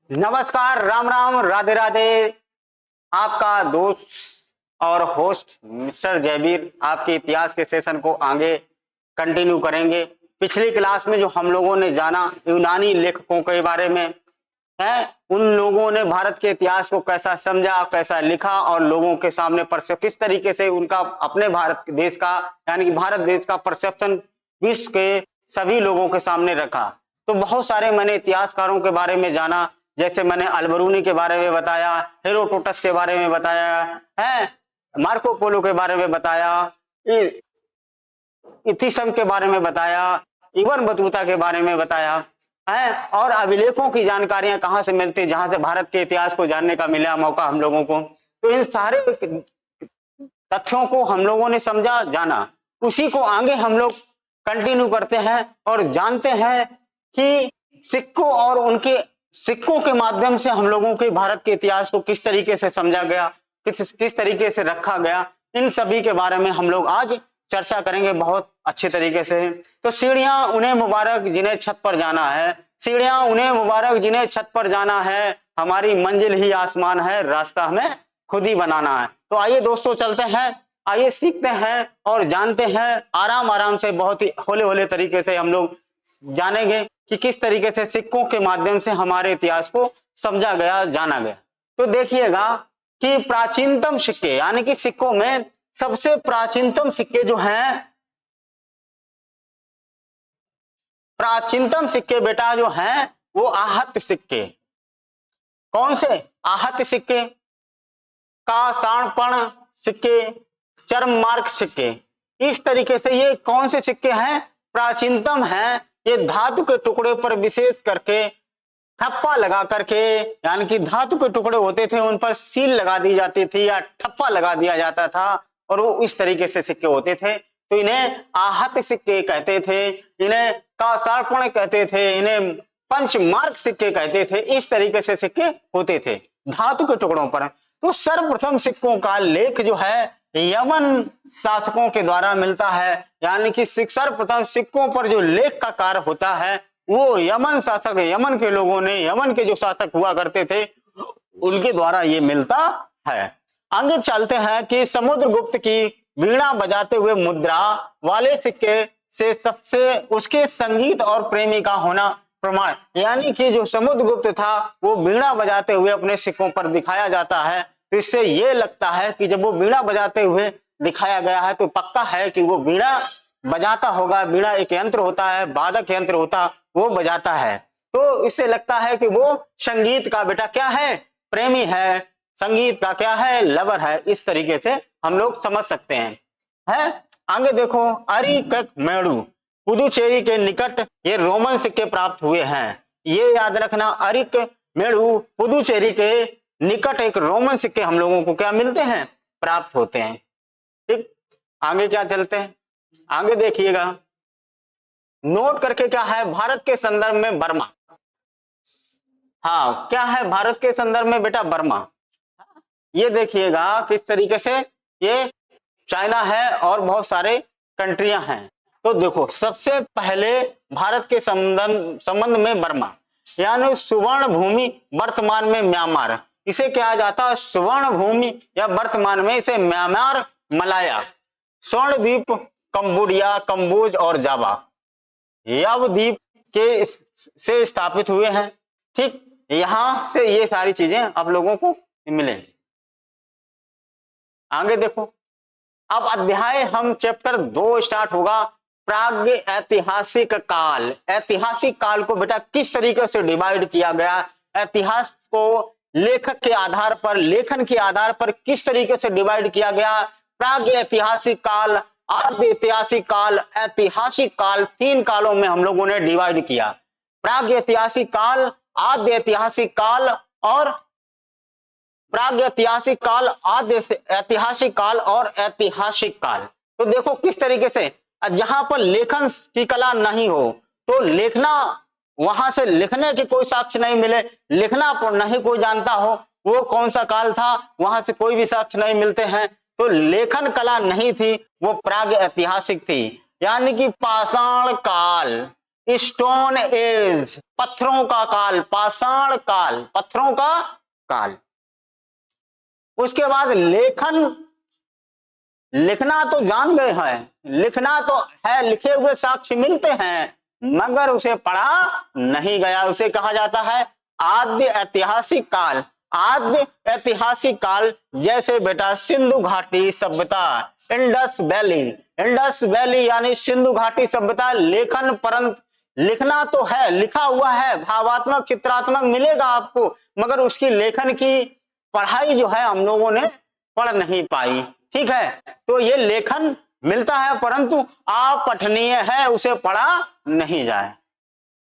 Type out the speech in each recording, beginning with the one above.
नमस्कार, राम राम, राधे राधे। आपका दोस्त और होस्ट मिस्टर जयवीर आपके इतिहास के सेशन को आगे कंटिन्यू करेंगे। पिछली क्लास में जो हम लोगों ने जाना यूनानी लेखकों के बारे में है, उन लोगों ने भारत के इतिहास को कैसा समझा, कैसा लिखा और लोगों के सामने किस तरीके से उनका अपने भारत देश का यानी कि भारत देश का परसेप्शन विश्व के सभी लोगों के सामने रखा। तो बहुत सारे मैंने इतिहासकारों के बारे में जाना, जैसे मैंने अलबरूनी के बारे में बताया, हेरोडोटस के बारे में बताया है, मार्को पोलो के बारे में बताया, इथिसम के बारे में बताया, इबन बतूता के बारे में बताया है, और अभिलेखों की जानकारियां कहां से मिलती, जहां से भारत के इतिहास को जानने का मिला मौका हम लोगों को। तो इन सारे तथ्यों को हम लोगों ने समझा, जाना, उसी को आगे हम लोग कंटिन्यू करते हैं और जानते हैं कि सिक्कों और उनके सिक्कों के माध्यम से हम लोगों के भारत के इतिहास को किस तरीके से समझा गया, किस तरीके से रखा गया, इन सभी के बारे में हम लोग आज चर्चा करेंगे बहुत अच्छे तरीके से। तो सीढ़ियां उन्हें मुबारक जिन्हें छत पर जाना है, सीढ़ियां उन्हें मुबारक जिन्हें छत पर जाना है, हमारी मंजिल ही आसमान है, रास्ता हमें खुद ही बनाना है। तो आइए दोस्तों चलते हैं, आइए सीखते हैं और जानते हैं आराम आराम से, बहुत ही होले होले तरीके से हम लोग जानेंगे कि किस तरीके से सिक्कों के माध्यम से हमारे इतिहास को समझा गया, जाना गया। तो देखिएगा कि प्राचीनतम सिक्के यानी कि सिक्कों में सबसे प्राचीनतम सिक्के जो हैं, प्राचीनतम सिक्के बेटा जो हैं वो आहत सिक्के। कौन से? आहत सिक्के, कांसाणपण सिक्के, चर्ममार्क सिक्के। इस तरीके से ये कौन से सिक्के हैं? प्राचीनतम हैं। ये धातु के टुकड़े पर विशेष करके ठप्पा लगा करके, यानी कि धातु के टुकड़े होते थे उन पर सील लगा दी जाती थी या ठप्पा लगा दिया जाता था और वो इस तरीके से सिक्के होते थे। तो इन्हें आहत सिक्के कहते थे, इन्हें कांसाणपण कहते थे, इन्हें पंचमार्क सिक्के कहते थे। इस तरीके से सिक्के होते थे धातु के टुकड़ों पर। तो सर्वप्रथम सिक्कों का लेख जो है यमन शासकों के द्वारा मिलता है, यानी कि सर्वप्रथम सिक्कों पर जो लेख का कार्य होता है वो यमन शासक, यमन के लोगों ने, यमन के जो शासक हुआ करते थे उनके द्वारा ये मिलता है। आगे चलते हैं कि समुद्रगुप्त की वीणा बजाते हुए मुद्रा वाले सिक्के से सबसे उसके संगीत और प्रेमी का होना प्रमाण, यानी कि जो समुद्रगुप्त था वो वीणा बजाते हुए अपने सिक्कों पर दिखाया जाता है। तो इससे ये लगता है कि जब वो वीणा बजाते हुए दिखाया गया है तो पक्का है कि वो वीणा बजाता होगा। वीणा एक यंत्र होता है, वादक यंत्र होता, वो बजाता है। तो इससे लगता है कि वो संगीत का बेटा क्या है? प्रेमी है, संगीत का क्या है? लवर है। इस तरीके से हम लोग समझ सकते हैं। आगे देखो, अरिकमेणु पुदुचेरी के निकट ये रोमन सिक्के प्राप्त हुए हैं। ये याद रखना, अरिकमेणु पुदुचेरी के निकट एक रोमन सिक्के हम लोगों को क्या मिलते हैं? प्राप्त होते हैं। ठीक, आगे क्या चलते हैं, आगे देखिएगा। नोट करके क्या है भारत के संदर्भ में बर्मा। हाँ, क्या है भारत के संदर्भ में बेटा? बर्मा। ये देखिएगा किस तरीके से ये चाइना है और बहुत सारे कंट्रियां हैं। तो देखो, सबसे पहले भारत के संबंध में बर्मा, यानी सुवर्ण भूमि, वर्तमान में म्यांमार, इसे क्या जाता है? स्वर्ण भूमि, या वर्तमान में इसे म्यांमार, मलाया, स्वर्ण द्वीप, कंबोडिया, कंबोज और जावा, यव द्वीप के से स्थापित हुए हैं। ठीक, यहां से ये सारी चीजें आप लोगों को मिलेंगी। आगे देखो, अब अध्याय हम चैप्टर 2 स्टार्ट होगा, प्राग्ञ ऐतिहासिक काल। ऐतिहासिक काल को बेटा किस तरीके से डिवाइड किया गया, इतिहास को लेखक के आधार पर, लेखन के आधार पर किस तरीके से डिवाइड किया गया। प्राग्ञ ऐतिहासिक काल, आद्य ऐतिहासिक काल, ऐतिहासिक काल, 3 कालों में हम लोगों ने डिवाइड किया। प्राग्ञ ऐतिहासिक काल, आद्य ऐतिहासिक काल और प्राग्ञ ऐतिहासिक काल, आद्य ऐतिहासिक काल और ऐतिहासिक काल। तो देखो किस तरीके से, जहां पर लेखन की कला नहीं हो तो लिखना, वहां से लिखने के कोई साक्ष्य नहीं मिले, लिखना पर नहीं कोई जानता हो वो कौन सा काल था, वहां से कोई भी साक्ष्य नहीं मिलते हैं। तो लेखन कला नहीं थी, वो प्राग ऐतिहासिक थी, यानी कि पाषाण काल। स्टोन एज, पत्थरों का काल, पाषाण काल, पत्थरों का काल। उसके बाद लेखन, लिखना तो जान गए हैं, लिखना तो है, लिखे हुए साक्ष्य मिलते हैं, मगर उसे पढ़ा नहीं गया। उसे कहा जाता है आद्य ऐतिहासिक काल। आद्य ऐतिहासिक काल जैसे बेटा सिंधु घाटी सभ्यता, इंडस वैली, इंडस वैली यानी सिंधु घाटी सभ्यता। लेखन परंतु लिखना तो है, लिखा हुआ है, भावात्मक चित्रात्मक मिलेगा आपको, मगर उसकी लेखन की पढ़ाई जो है हम लोगों ने पढ़ नहीं पाई। ठीक है, तो ये लेखन मिलता है परंतु अपठनीय है, उसे पढ़ा नहीं जाए।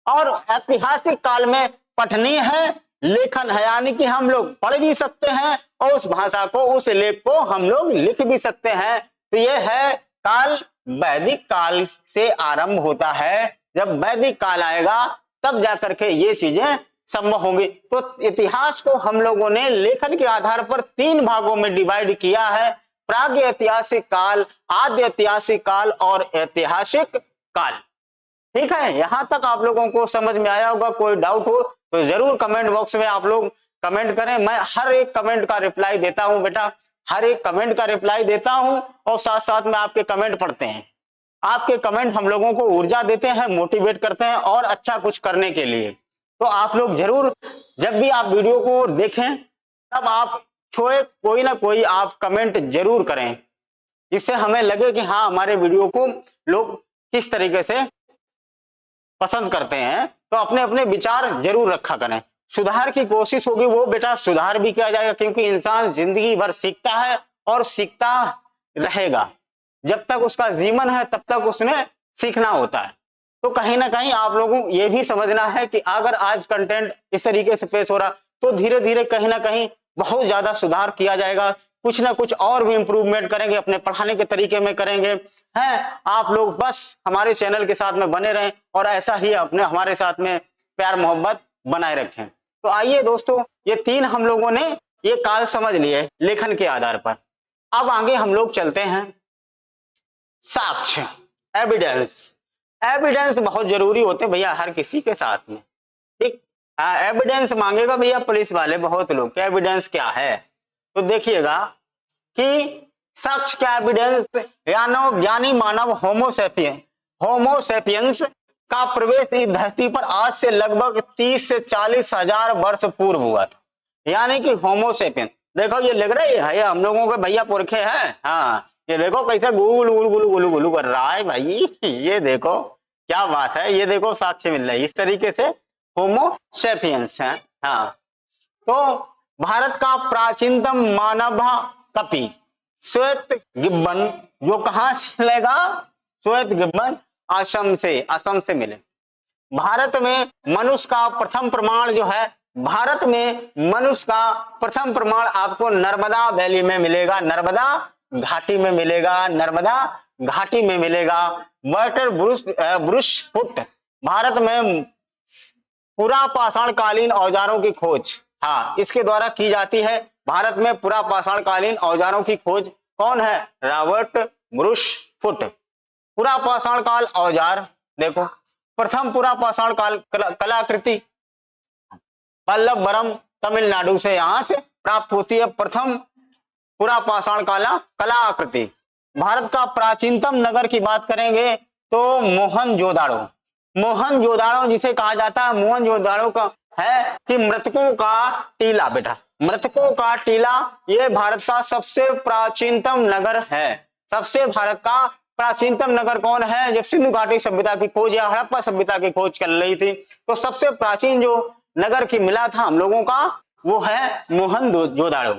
और ऐतिहासिक काल में पठनीय है, लेखन है, यानी कि हम लोग पढ़ भी सकते हैं और उस भाषा को, उस लेख को हम लोग लिख भी सकते हैं। तो ये है काल वैदिक काल से आरंभ होता है। जब वैदिक काल आएगा तब जाकर के ये चीजें संभव होंगी। तो इतिहास को हम लोगों ने लेखन के आधार पर 3 भागों में डिवाइड किया है, प्राग ऐतिहासिक काल, आद्य ऐतिहासिक काल और ऐतिहासिक काल। ठीक है, यहां तक आप लोगों को समझ में आया होगा। कोई डाउट हो तो जरूर कमेंट बॉक्स में आप लोग कमेंट करें, मैं हर एक कमेंट का रिप्लाई देता हूं बेटा, हर एक कमेंट का रिप्लाई देता हूं और साथ साथ में आपके कमेंट पढ़ते हैं। आपके कमेंट हम लोगों को ऊर्जा देते हैं, मोटिवेट करते हैं और अच्छा कुछ करने के लिए। तो आप लोग जरूर जब भी आप वीडियो को देखें तब आप कोई ना कोई आप कमेंट जरूर करें, जिससे हमें लगे कि हाँ हमारे वीडियो को लोग किस तरीके से पसंद करते हैं। तो अपने अपने विचार जरूर रखा करें, सुधार की कोशिश होगी वो बेटा सुधार भी किया जाएगा, क्योंकि इंसान जिंदगी भर सीखता है और सीखता रहेगा। जब तक उसका जीवन है तब तक उसने सीखना होता है। तो कहीं ना कहीं आप लोगों को ये भी समझना है कि अगर आज कंटेंट इस तरीके से पेश हो रहा तो धीरे धीरे कहीं ना कहीं बहुत ज्यादा सुधार किया जाएगा, कुछ ना कुछ और भी इंप्रूवमेंट करेंगे, अपने पढ़ाने के तरीके में करेंगे। हैं आप लोग बस हमारे चैनल के साथ में बने रहें और ऐसा ही अपने हमारे साथ में प्यार मोहब्बत बनाए रखें। तो आइए दोस्तों, ये 3 हम लोगों ने ये काल समझ लिए लेखन के आधार पर। अब आगे हम लोग चलते हैं साक्ष्य, एविडेंस। एविडेंस बहुत जरूरी होते भैया हर किसी के साथ में। ठीक, एविडेंस मांगेगा भैया पुलिस वाले बहुत लोग, एविडेंस क्या है? तो देखिएगा कि साक्ष्य का एविडेंस ज्ञानी मानव होमोसेपियंस का प्रवेश इस धरती पर आज से लगभग 30 से 40 हजार वर्ष पूर्व हुआ था। यानी कि होमोसेपियन, देखो ये लग रहा है ये हम लोगों के भैया पुरखे हैं। हाँ ये देखो कैसे गुलू गुलू गुलू गुलू कर रहा है भाई, ये देखो क्या बात है, ये देखो साक्ष्य मिल रहा है। इस तरीके से होमोसेपियंस है। हाँ, तो भारत का प्राचीनतम मानव कपि श्वेत गिब्बन, जो कहां से मिलेगा? श्वेत गिब्बन असम से मिले। भारत में मनुष्य का प्रथम प्रमाण जो है, भारत में मनुष्य का प्रथम प्रमाण आपको नर्मदा वैली में मिलेगा, नर्मदा घाटी में मिलेगा, नर्मदा घाटी में मिलेगा। वाटर ब्रुश फुट, भारत में पुरापाषाण कालीन औजारों की खोज, हाँ इसके द्वारा की जाती है। भारत में पुरापाषाण कालीन औजारों की खोज कौन है? Robert brush foot. पुरापाषाण काल औजार देखो, प्रथम पुरापाषाण काल कलाकृति पल्लवरम तमिलनाडु से यहां से प्राप्त होती है प्रथम पुरापाषाण काला कलाकृति। भारत का प्राचीनतम नगर की बात करेंगे तो मोहनजोदाड़ो, मोहनजोदाड़ो जिसे कहा जाता है, मोहनजोदाड़ो का है कि मृतकों का टीला बेटा, मृतकों का टीला, ये भारत का सबसे प्राचीनतम नगर है। सबसे भारत का प्राचीनतम नगर कौन है? जब सिंधु घाटी सभ्यता की खोज या हड़प्पा सभ्यता की खोज चल रही थी तो सबसे प्राचीन जो नगर की मिला था हम लोगों का वो है मोहनजोदाड़ो।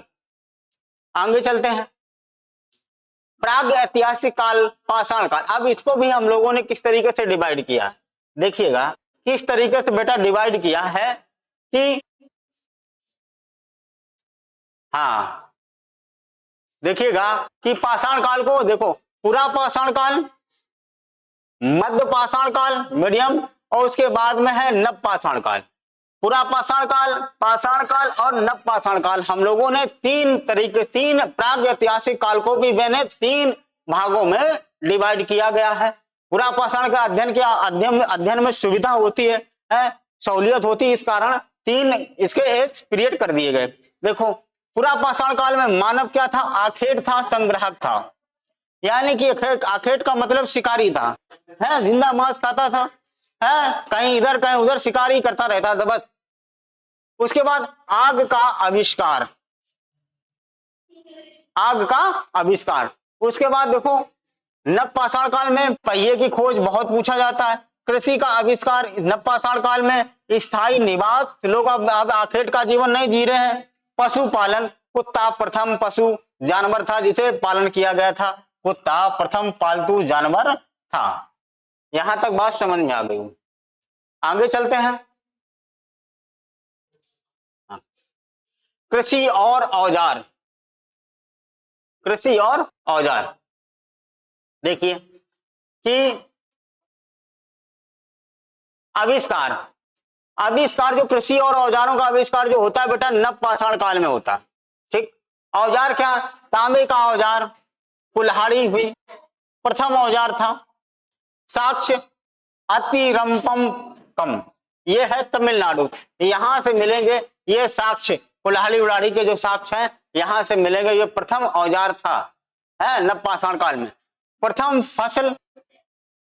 आगे चलते हैं, प्राग ऐतिहासिक काल, पाषाण काल। अब इसको भी हम लोगों ने किस तरीके से डिवाइड किया, देखिएगा किस तरीके से बेटा डिवाइड किया है कि हाँ देखिएगा कि पाषाण काल को देखो, पूरा पाषाण काल, मध्य पाषाण काल मीडियम, और उसके बाद में है नव पाषाण काल। पूरा पाषाण काल, पाषाण काल और नव पाषाण काल, हम लोगों ने 3 प्राग ऐतिहासिक काल को भी मैंने 3 भागों में डिवाइड किया गया है। पुरा पाषाण का अध्ययन में सुविधा होती है, सहूलियत होती है। इस कारण 3 इसके एज पीरियड कर दिए गए। देखो पुरा पाषाण काल में मानव क्या था? आखेट था, संग्राहक था। यानी कि आखेट का मतलब शिकारी था, है, जिंदा मांस खाता था, है, कहीं इधर कहीं उधर शिकारी करता रहता था बस। उसके बाद आग का आविष्कार, आग का आविष्कार। उसके बाद देखो नवपाषाण काल में पहिए की खोज बहुत पूछा जाता है। कृषि का आविष्कार नवपाषाण काल में, स्थायी निवास, लोग अब आखेट का जीवन नहीं जी रहे हैं। पशुपालन, कुत्ता प्रथम पशु जानवर था जिसे पालन किया गया था। कुत्ता प्रथम पालतू जानवर था। यहां तक बात समझ में आ गई। आगे चलते हैं। कृषि और औजार, कृषि और औजार। देखिए कि आविष्कार, आविष्कार जो कृषि और औजारों का आविष्कार जो होता है बेटा नवपाषाण काल में होता है। ठीक, औजार क्या? तांबे का औजार, कुल्हाड़ी हुई, प्रथम औजार था। साक्ष्य अतिरंपम कम, ये है तमिलनाडु, यहां से मिलेंगे ये साक्ष्य, कुल्हाड़ी उड़ाड़ी के जो साक्ष्य हैं यहां से मिलेंगे। ये प्रथम औजार था, है, नवपाषाण काल में। प्रथम फसल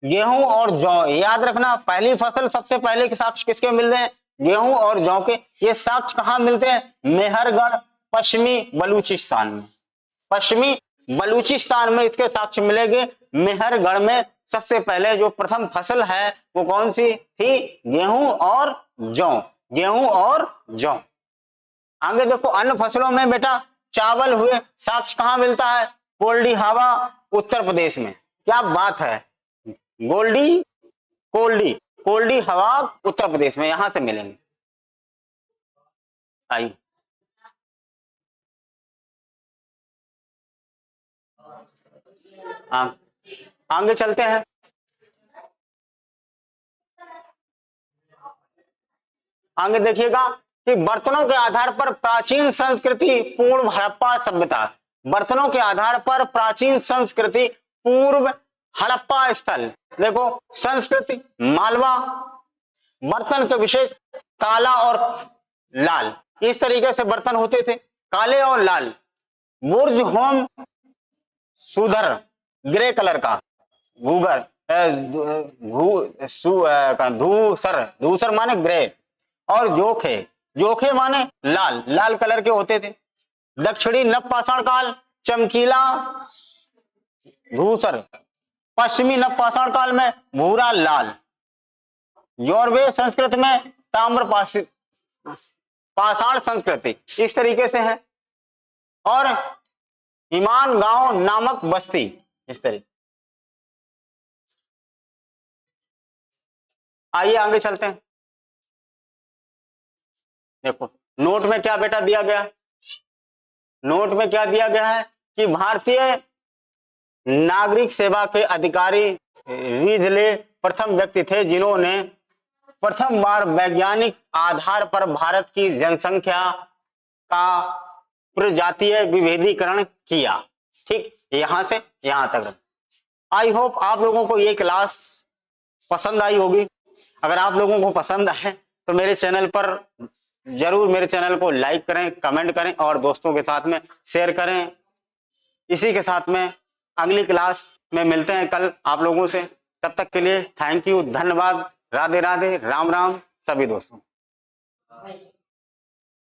गेहूं और जौ, याद रखना पहली फसल सबसे पहले के साक्ष्य किसके मिलते हैं? गेहूं और जौ के। ये साक्ष्य कहां मिलते हैं? मेहरगढ़, पश्चिमी बलूचिस्तान में। पश्चिमी बलूचिस्तान में इसके साक्ष्य मिलेंगे। मेहरगढ़ में सबसे पहले जो प्रथम फसल है वो कौन सी थी? गेहूं और जौ, गेहूं और जौ। आगे देखो अन्य फसलों में बेटा चावल हुए, साक्ष्य कहां मिलता है? कोल्डी हवा, उत्तर प्रदेश में। क्या बात है, गोल्डी कोल्डी कोल्डी हवा उत्तर प्रदेश में, यहां से मिलेंगे। आइए आगे चलते हैं। आगे देखिएगा कि बर्तनों के आधार पर प्राचीन संस्कृति पूर्व हड़प्पा सभ्यता। बर्तनों के आधार पर प्राचीन संस्कृति पूर्व हड़प्पा स्थल। देखो संस्कृति मालवा, बर्तन के विशेष काला और लाल, इस तरीके से बर्तन होते थे, काले और लाल। बुर्ज होम सुधर, ग्रे कलर का, भूगर धूसर, धूसर माने ग्रे, और जोखे, जोखे माने लाल, लाल कलर के होते थे। दक्षिणी नवपाषाण काल चमकीला धूसर, पश्चिमी नवपाषाण काल में भूरा लाल। यूरोपीय संस्कृति में ताम्र पाषाण संस्कृति इस तरीके से है। और ईमान गांव नामक बस्ती इस तरीके। आइए आगे चलते हैं। देखो नोट में क्या बेटा दिया गया? नोट में क्या दिया गया है कि भारतीय नागरिक सेवा के अधिकारी रीजले प्रथम व्यक्ति थे जिन्होंने प्रथम बार वैज्ञानिक आधार पर भारत की जनसंख्या का प्रजातीय विभेदीकरण किया। ठीक, यहां से यहां तक। आई होप आप लोगों को ये क्लास पसंद आई होगी। अगर आप लोगों को पसंद आए तो मेरे चैनल पर जरूर मेरे चैनल को लाइक करें, कमेंट करें और दोस्तों के साथ में शेयर करें। इसी के साथ में अगली क्लास में मिलते हैं कल आप लोगों से। तब तक के लिए थैंक यू, धन्यवाद, राधे राधे, राम राम सभी दोस्तों।